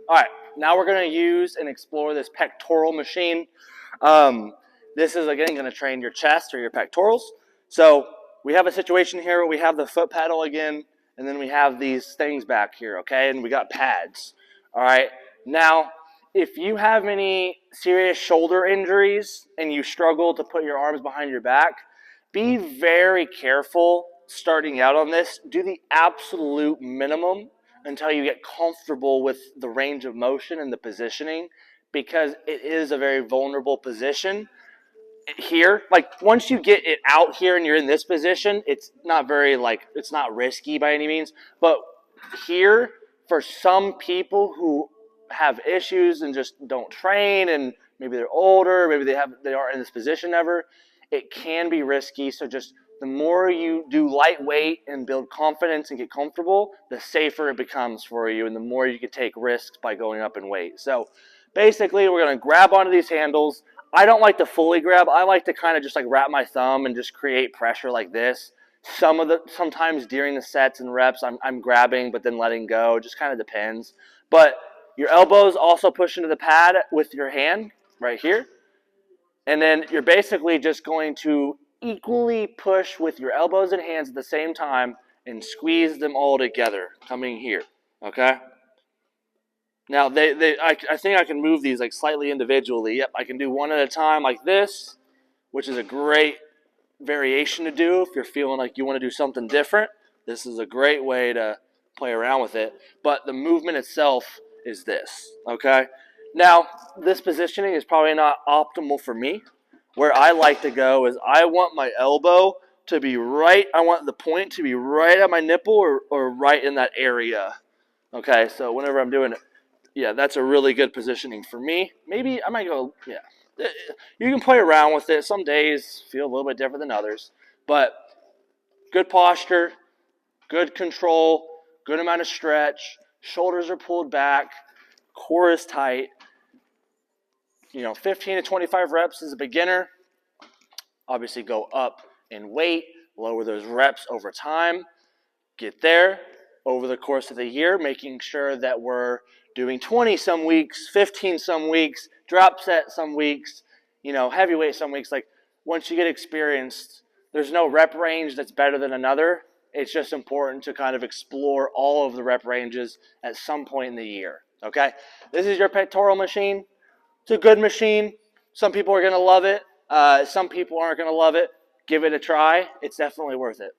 All right, now we're going to use and explore this pectoral machine. This is, again, going to train your chest or your pectorals. So we have a situation here where we have the foot pedal again, and then we have these things back here, okay? And we got pads, all right? Now, if you have any serious shoulder injuries and you struggle to put your arms behind your back, be very careful starting out on this. Do the absolute minimum until you get comfortable with the range of motion and the positioning, because it is a very vulnerable position here. Like, once you get it out here and you're in this position, it's not very, it's not risky by any means. But here, for some people who have issues and just don't train, and maybe they're older, maybe they aren't in this position ever, it can be risky. So just the more you do lightweight and build confidence and get comfortable, the safer it becomes for you, and the more you can take risks by going up in weight. So basically, we're going to grab onto these handles. I don't like to fully grab. I like to kind of just like wrap my thumb and just create pressure like this. Sometimes during the sets and reps, I'm grabbing but then letting go. It just kind of depends. But your elbows also push into the pad with your hand right here. And then you're basically just going to equally push with your elbows and hands at the same time and squeeze them all together coming here, okay? Now, I think I can move these like slightly individually. Yep, I can do one at a time like this, which is a great variation to do if you're feeling like you want to do something different. This is a great way to play around with it. But the movement itself is this, okay? Now, this positioning is probably not optimal for me. Where I like to go is I want my elbow to be right. I want the point to be right at my nipple or right in that area. Okay, so whenever I'm doing it, yeah, that's a really good positioning for me. Maybe I might go, yeah. You can play around with it. Some days feel a little bit different than others. But good posture, good control, good amount of stretch. Shoulders are pulled back. Core is tight. 15 to 25 reps as a beginner. Obviously go up in weight, lower those reps over time. Get there over the course of the year, making sure that we're doing 20 some weeks, 15 some weeks, drop set some weeks, heavyweight some weeks. Like, once you get experienced, there's no rep range that's better than another. It's just important to kind of explore all of the rep ranges at some point in the year, okay? This is your pectoral machine. It's a good machine. Some people are going to love it. Some people aren't going to love it. Give it a try. It's definitely worth it.